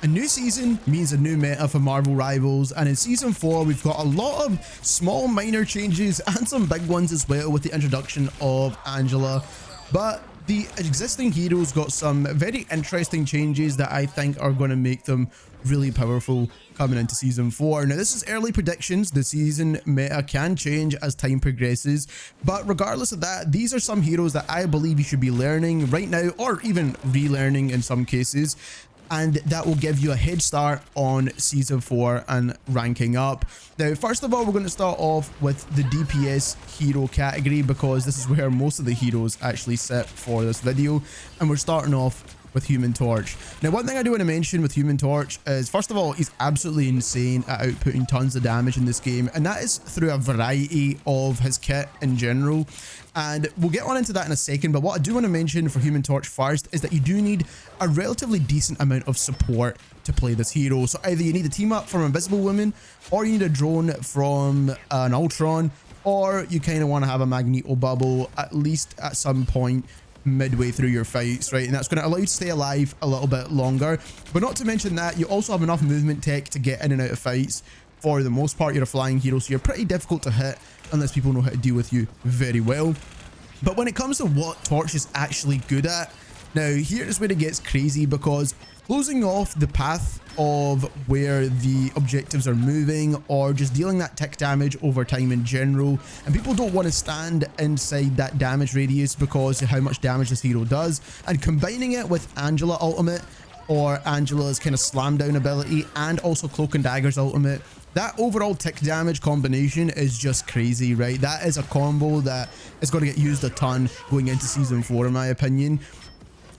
A new season means a new meta for Marvel Rivals, and in Season 4 we've got a lot of small minor changes and some big ones as well with the introduction of Angela. But the existing heroes got some very interesting changes that I think are going to make them really powerful coming into Season 4. Now this is early predictions, the season meta can change as time progresses, but regardless of that, these are some heroes that I believe you should be learning right now or even relearning in some cases, and that will give you a head start on Season 4 and ranking up. Now, first of all, we're going to start off with the DPS hero category because this is where most of the heroes actually sit for this video, and we're starting off with Human Torch. Now, one thing I do want to mention with Human Torch is, first of all, he's absolutely insane at outputting tons of damage in this game, and that is through a variety of his kit in general. And we'll get on into that in a second, but what I do want to mention for Human Torch first is that you do need a relatively decent amount of support to play this hero. So either you need a team up from Invisible Woman, or you need a drone from an Ultron, or you kind of want to have a Magneto bubble at least at some point midway through your fights, right? And that's going to allow you to stay alive a little bit longer. But not to mention that you also have enough movement tech to get in and out of fights. For the most part, you're a flying hero, so you're pretty difficult to hit unless people know how to deal with you very well. But when it comes to what Torch is actually good at, now here's where it gets crazy, because closing off the path of where the objectives are moving, or just dealing that tick damage over time in general, and people don't want to stand inside that damage radius because of how much damage this hero does, and combining it with Angela ultimate, or Angela's kind of slam down ability, and also Cloak and Dagger's ultimate, that overall tick damage combination is just crazy, right? That is a combo that is going to get used a ton going into Season 4 in my opinion.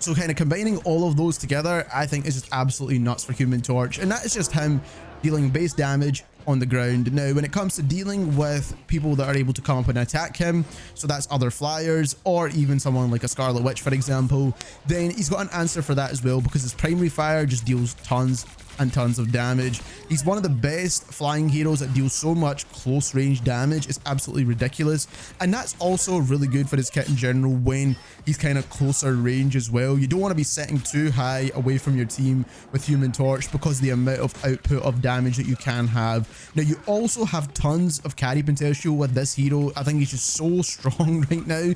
So kind of combining all of those together, I think is just absolutely nuts for Human Torch. And that is just him dealing base damage on the ground. Now, when it comes to dealing with people that are able to come up and attack him, so that's other flyers, or even someone like a Scarlet Witch, for example, then he's got an answer for that as well, because his primary fire just deals tons and tons of damage. He's one of the best flying heroes that deals so much close range damage. It's absolutely ridiculous, and that's also really good for his kit in general when he's kind of closer range as well. You don't want to be setting too high away from your team with Human Torch because of the amount of output of damage that you can have. Now, you also have tons of carry potential with this hero. I think he's just so strong right now,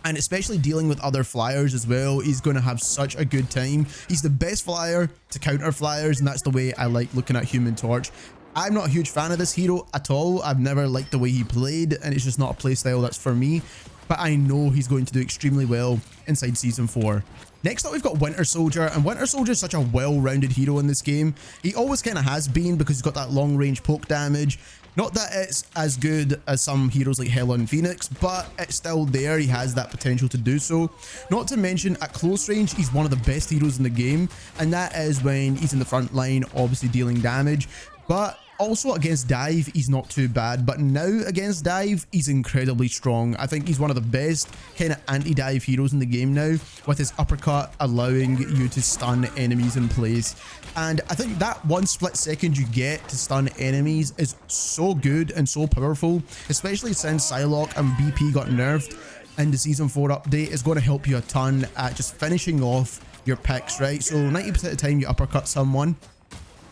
and especially dealing with other flyers as well, he's going to have such a good time. He's the best flyer to counter flyers, and that's the way I like looking at Human Torch. I'm not a huge fan of this hero at all. I've never liked the way he played, and it's just not a playstyle that's for me. But I know he's going to do extremely well inside Season 4. Next up, we've got Winter Soldier, and Winter Soldier is such a well-rounded hero in this game. He always kind of has been, because he's got that long-range poke damage. Not that it's as good as some heroes like Hela and Phoenix, but it's still there. He has that potential to do so. Not to mention, at close range, he's one of the best heroes in the game, and that is when he's in the front line, obviously dealing damage. But also against dive, he's not too bad, but now against dive, he's incredibly strong. I think he's one of the best kind of anti-dive heroes in the game now, with his uppercut allowing you to stun enemies in place. And I think that one split second you get to stun enemies is so good and so powerful, especially since Psylocke and BP got nerfed in the Season 4 update. Is going to help you a ton at just finishing off your picks, right? So 90% of the time you uppercut someone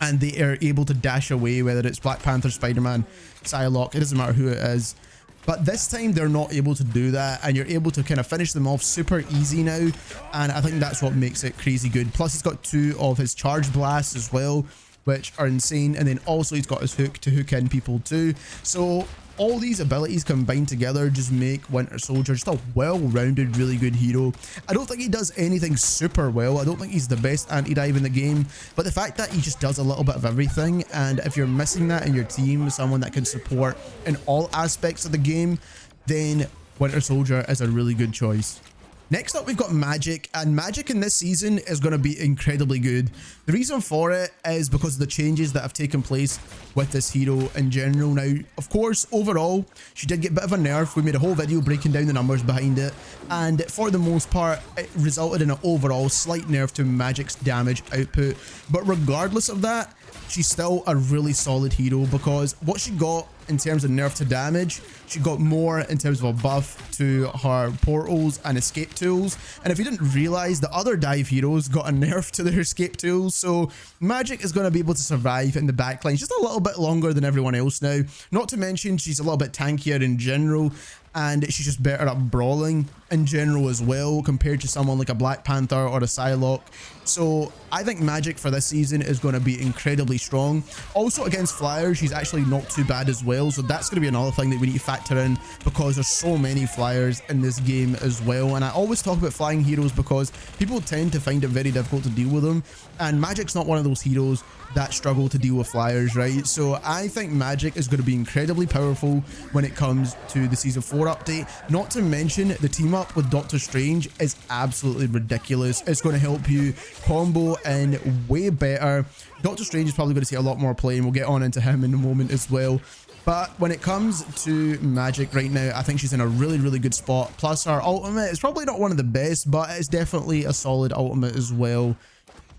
and they are able to dash away, whether it's Black Panther, Spider-Man, Psylocke, it doesn't matter who it is. But this time they're not able to do that, and you're able to kind of finish them off super easy now, and I think that's what makes it crazy good. Plus he's got 2 of his charge blasts as well, which are insane, and then also he's got his hook to hook in people too. So all these abilities combined together just make Winter Soldier just a well-rounded, really good hero. I don't think he does anything super well. I don't think he's the best anti-dive in the game, but the fact that he just does a little bit of everything, and if you're missing that in your team, someone that can support in all aspects of the game, then Winter Soldier is a really good choice. Next up, we've got Magic, and Magic in this season is going to be incredibly good. The reason for it is because of the changes that have taken place with this hero in general. Now, of course, overall, she did get a bit of a nerf. We made a whole video breaking down the numbers behind it, and for the most part, it resulted in an overall slight nerf to Magic's damage output. But regardless of that, she's still a really solid hero, because what she got in terms of nerf to damage. She got more in terms of a buff to her portals and escape tools. And if you didn't realize, the other dive heroes got a nerf to their escape tools. So Magic is going to be able to survive in the backline just a little bit longer than everyone else now. Not to mention she's a little bit tankier in general, and she's just better at brawling in general as well compared to someone like a Black Panther or a Psylocke. So I think Magic for this season is going to be incredibly strong. Also against flyers, she's actually not too bad as well. So that's going to be another thing that we need to factor in, because there's so many flyers in this game as well. And I always talk about flying heroes because people tend to find it very difficult to deal with them. And Magic's not one of those heroes that struggle to deal with flyers, right? So I think Magic is going to be incredibly powerful when it comes to the Season 4 update. Not to mention the team up with Doctor Strange is absolutely ridiculous. It's going to help you combo in way better. Doctor Strange is probably going to see a lot more play, and we'll get on into him in a moment as well. But when it comes to Magic right now, I think she's in a really, really good spot. Plus her ultimate is probably not one of the best, but it's definitely a solid ultimate as well.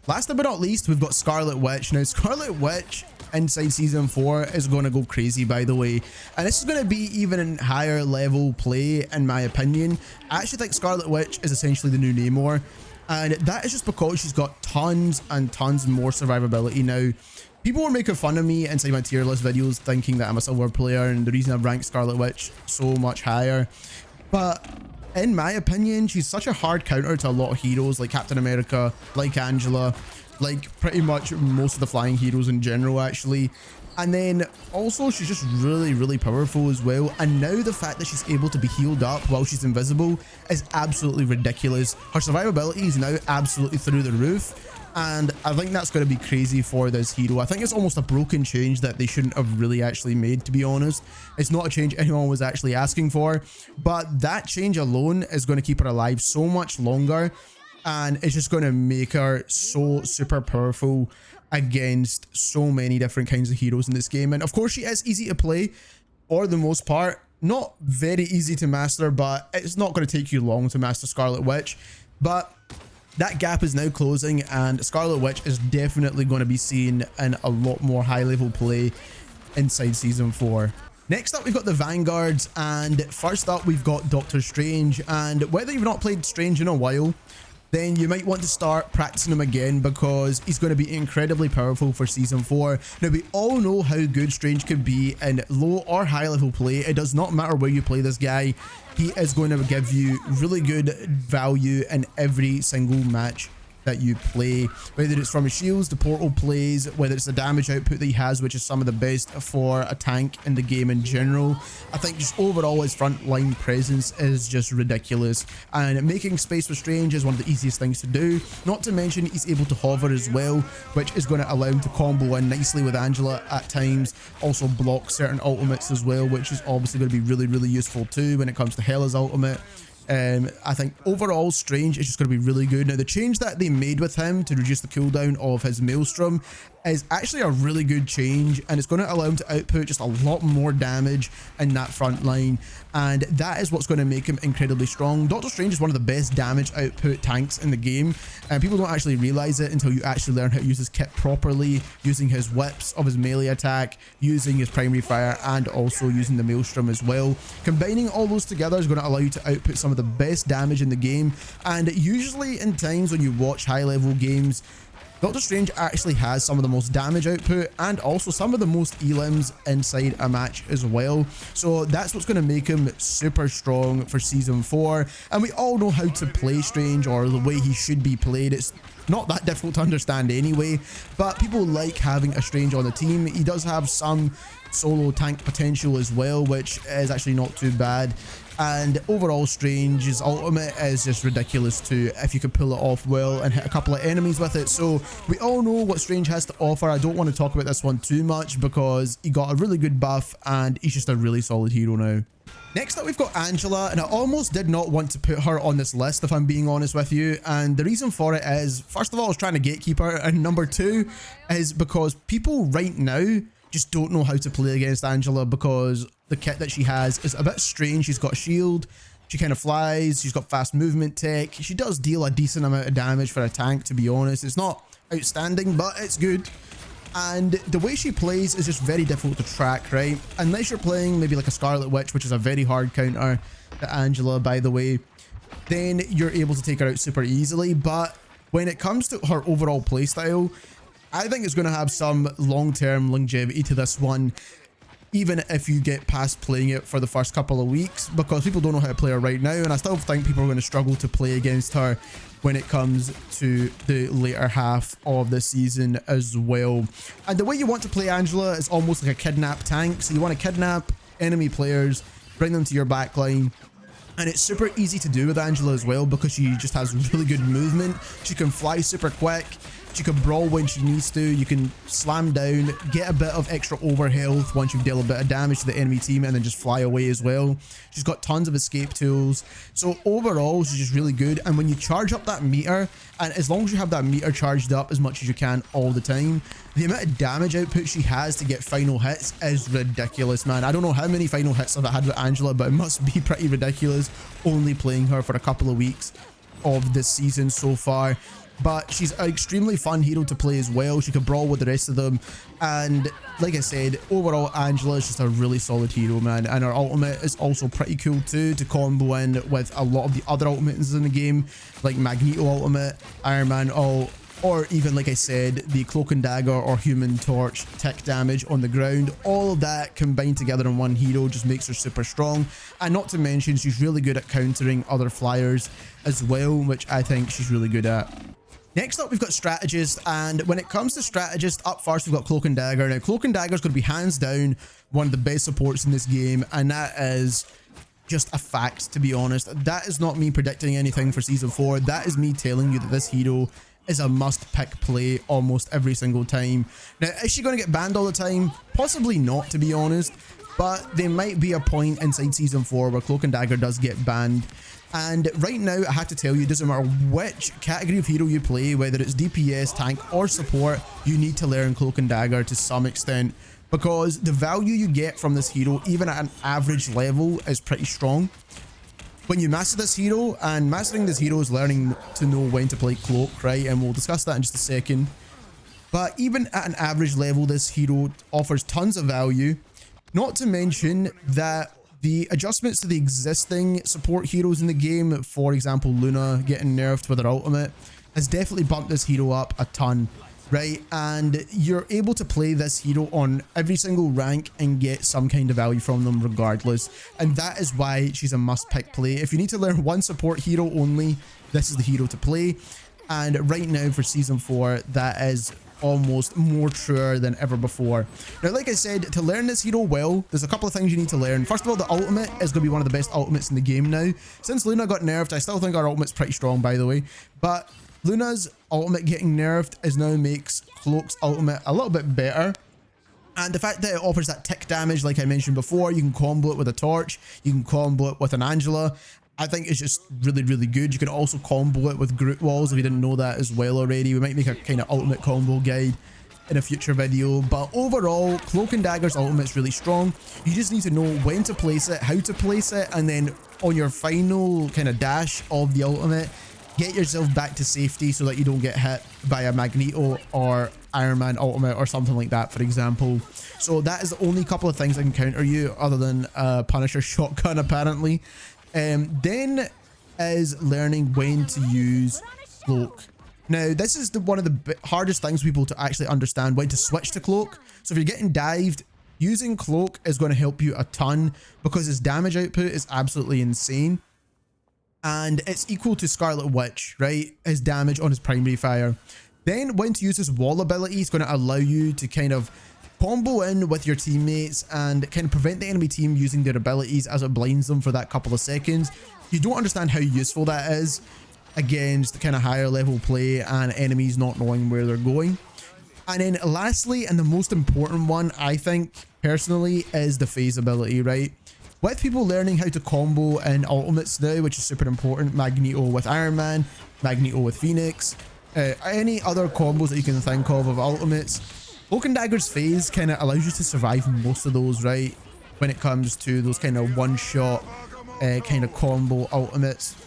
Last but not least, we've got Scarlet Witch. Now, Scarlet Witch inside Season 4 is going to go crazy, by the way. And this is going to be even in higher level play, in my opinion. I actually think Scarlet Witch is essentially the new Namor. And that is just because she's got tons and tons more survivability now. People were making fun of me inside my tier list videos thinking that I'm a silver player, and the reason I've ranked Scarlet Witch so much higher. But in my opinion, she's such a hard counter to a lot of heroes like Captain America, like Angela, like pretty much most of the flying heroes in general, actually. And then also she's just really, really powerful as well. And now the fact that she's able to be healed up while she's invisible is absolutely ridiculous. Her survivability is now absolutely through the roof. And I think that's going to be crazy for this hero. I think it's almost a broken change that they shouldn't have really actually made, to be honest. It's not a change anyone was actually asking for, but that change alone is going to keep her alive so much longer, and it's just going to make her so super powerful against so many different kinds of heroes in this game. And of course, she is easy to play for the most part. Not very easy to master, but it's not going to take you long to master Scarlet Witch. But that gap is now closing, and Scarlet Witch is definitely going to be seen in a lot more high level play inside Season 4. Next up, we've got the Vanguards, and first up, we've got Doctor Strange. And whether you've not played Strange in a while, then you might want to start practicing him again, because he's going to be incredibly powerful for Season 4. Now, we all know how good Strange could be in low or high level play. It does not matter where you play this guy. He is going to give you really good value in every single match that you play, whether it's from his shields, the portal plays, whether it's the damage output that he has, which is some of the best for a tank in the game in general. I think just overall his frontline presence is just ridiculous, and making space with Strange is one of the easiest things to do. Not to mention he's able to hover as well, which is going to allow him to combo in nicely with Angela at times, also block certain ultimates as well, which is obviously going to be really, really useful too when it comes to Hela's ultimate. I think overall Strange is just going to be really good. Now, the change that they made with him to reduce the cooldown of his Maelstrom is actually a really good change, and it's going to allow him to output just a lot more damage in that front line, and that is what's going to make him incredibly strong. Doctor Strange is one of the best damage output tanks in the game, and people don't actually realize it until you actually learn how to use his kit properly, using his whips of his melee attack, using his primary fire, and also using the Maelstrom as well. Combining all those together is going to allow you to output some of the best damage in the game, and usually in times when you watch high level games, Doctor Strange actually has some of the most damage output and also some of the most elims inside a match as well. So that's what's going to make him super strong for Season 4. And we all know how to play Strange, or the way he should be played. It's not that difficult to understand anyway, but people like having a Strange on the team. He does have some solo tank potential as well, which is actually not too bad. And overall, Strange's ultimate is just ridiculous too, if you could pull it off well and hit a couple of enemies with it. So we all know what Strange has to offer. I don't want to talk about this one too much because he got a really good buff and he's just a really solid hero now. Next up, we've got Angela, and I almost did not want to put her on this list, if I'm being honest with you. And the reason for it is, first of all, I was trying to gatekeep her, and number two is because people right now just don't know how to play against Angela, because the kit that she has is a bit strange. She's got a shield, she kind of flies, she's got fast movement tech. She does deal a decent amount of damage for a tank, to be honest. It's not outstanding, but it's good. And the way she plays is just very difficult to track, right? Unless you're playing maybe like a Scarlet Witch, which is a very hard counter to Angela, by the way, then you're able to take her out super easily. But when it comes to her overall playstyle, I think it's going to have some long-term longevity to this one, even if you get past playing it for the first couple of weeks, because people don't know how to play her right now, and I still think people are going to struggle to play against her when it comes to the later half of the season as well. And the way you want to play Angela is almost like a kidnap tank. So you want to kidnap enemy players, bring them to your backline, and it's super easy to do with Angela as well because she just has really good movement. She can fly super quick. She can brawl when she needs to. You can slam down, get a bit of extra over health once you've dealt a bit of damage to the enemy team, and then just fly away as well. She's got tons of escape tools. So overall, she's just really good. And when you charge up that meter, and as long as you have that meter charged up as much as you can all the time, the amount of damage output she has to get final hits is ridiculous, man. I don't know how many final hits I've had with Angela, but it must be pretty ridiculous only playing her for a couple of weeks of this season so far. But she's an extremely fun hero to play as well. She can brawl with the rest of them. And like I said, overall, Angela is just a really solid hero, man. And her ultimate is also pretty cool too, to combo in with a lot of the other ultimates in the game, like Magneto ultimate, Iron Man ult, or even, like I said, the Cloak and Dagger or Human Torch tick damage on the ground. All of that combined together in one hero just makes her super strong. And not to mention, she's really good at countering other flyers as well, which I think she's really good at. Next up, we've got Strategist, and when it comes to Strategist, up first we've got Cloak and Dagger. Now, Cloak and Dagger is going to be hands down one of the best supports in this game, and that is just a fact, to be honest. That is not me predicting anything for Season 4. That is me telling you that this hero is a must-pick play almost every single time. Now, is she going to get banned all the time? Possibly not, to be honest, but there might be a point inside Season 4 where Cloak and Dagger does get banned. And right now, I have to tell you, it doesn't matter which category of hero you play, whether it's DPS, tank, or support, you need to learn Cloak and Dagger to some extent, because the value you get from this hero, even at an average level, is pretty strong. When you master this hero, and mastering this hero is learning to know when to play Cloak, right? And we'll discuss that in just a second. But even at an average level, this hero offers tons of value, not to mention that the adjustments to the existing support heroes in the game, for example, Luna getting nerfed with her ultimate, has definitely bumped this hero up a ton, right? And you're able to play this hero on every single rank and get some kind of value from them regardless. And that is why she's a must-pick play. If you need to learn one support hero only, this is the hero to play. And right now for Season 4, that is almost more truer than ever before. Now, like I said, to learn this hero well, there's a couple of things you need to learn. First of all, the ultimate is going to be one of the best ultimates in the game now. Since Luna got nerfed, I still think our ultimate's pretty strong, by the way, but Luna's ultimate getting nerfed is now makes Cloak's ultimate a little bit better. And the fact that it offers that tick damage, like I mentioned before, you can combo it with a torch, you can combo it with an Angela, I think it's just really, really good. You can also combo it with Groot walls if you didn't know that as well already. We might make a kind of ultimate combo guide in a future video. But overall, Cloak and Dagger's ultimate is really strong. You just need to know when to place it, how to place it, and then on your final kind of dash of the ultimate, get yourself back to safety so that you don't get hit by a Magneto or Iron Man ultimate or something like that, for example. So that is the only couple of things that can counter you other than Punisher shotgun, apparently. Then is learning when to use Cloak. Now, this is one of the hardest things for people to actually understand, when to switch to Cloak. So if you're getting dived, using Cloak is going to help you a ton because his damage output is absolutely insane. And it's equal to Scarlet Witch, right? His damage on his primary fire. Then when to use his wall ability is going to allow you to kind of combo in with your teammates and kind of prevent the enemy team using their abilities as it blinds them for that couple of seconds. You don't understand how useful that is against kind of higher level play and enemies not knowing where they're going. And then lastly, and the most important one, I think personally, is the phase ability, right? With people learning how to combo in ultimates now, which is super important, Magneto with Iron Man, Magneto with Phoenix, any other combos that you can think of ultimates, Cloak and Dagger's phase kind of allows you to survive most of those, right? When it comes to those kind of one-shot kind of combo ultimates.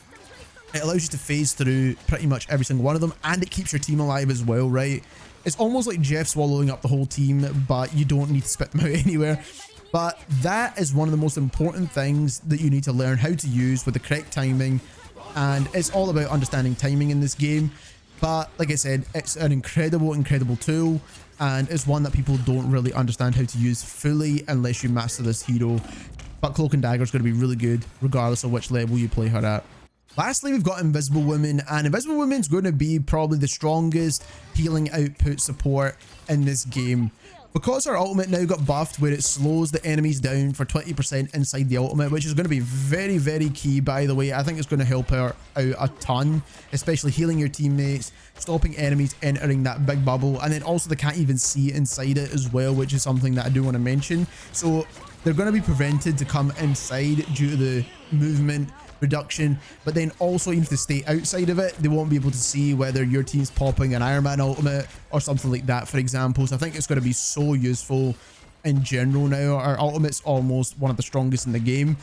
It allows you to phase through pretty much every single one of them, and it keeps your team alive as well, right? It's almost like Jeff swallowing up the whole team, but you don't need to spit them out anywhere. But that is one of the most important things that you need to learn how to use with the correct timing. And it's all about understanding timing in this game. But like I said, it's an incredible tool. And it's one that people don't really understand how to use fully unless you master this hero. But Cloak and Dagger is going to be really good regardless of which level you play her at. Lastly, we've got Invisible Woman, and Invisible Woman's going to be probably the strongest healing output support in this game. Because her ultimate now got buffed where it slows the enemies down for 20% inside the ultimate, which is going to be very key, by the way. I think it's going to help her out a ton, especially healing your teammates, stopping enemies entering that big bubble, and then also they can't even see inside it as well, which is something that I do want to mention. So they're going to be prevented to come inside due to the movement reduction, but then also even if they stay outside of it, they won't be able to see whether your team's popping an Iron Man ultimate or something like that, for example. So I think it's going to be so useful in general now. Our ultimate's almost one of the strongest in the game.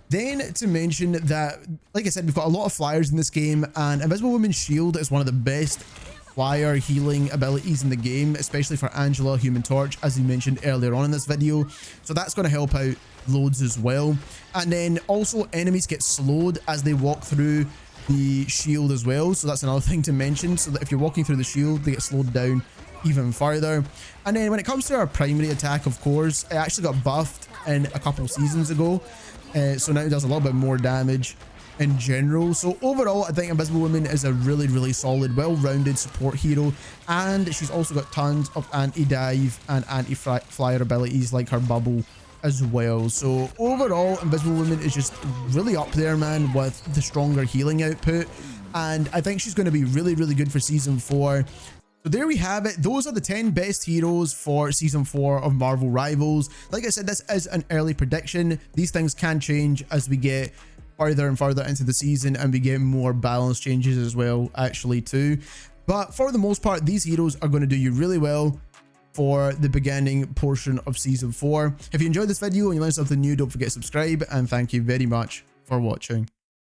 Then to mention that, like I said, we've got a lot of flyers in this game, and Invisible Woman's shield is one of the best flyer healing abilities in the game, especially for Angela, Human Torch, as we mentioned earlier on in this video. So that's going to help out loads as well. And then also enemies get slowed as they walk through the shield as well, so that's another thing to mention, so that if you're walking through the shield, they get slowed down even further. And then when it comes to our primary attack, of course, it actually got buffed in a couple seasons ago, so now it does a little bit more damage in general. So overall, I think Invisible Woman is a really solid, well-rounded support hero, and she's also got tons of anti-dive and anti-flyer abilities like her bubble as well. So overall, Invisible Woman is just really up there, man, with the stronger healing output, and I think she's going to be really good for season 4. So there we have it. Those are the 10 best heroes for season 4 of Marvel Rivals. Like I said, this is an early prediction. These things can change as we get further and further into the season and we get more balance changes as well, actually, too. But for the most part, these heroes are going to do you really well for the beginning portion of season 4. If you enjoyed this video and you learned something new, don't forget to subscribe, and thank you very much for watching.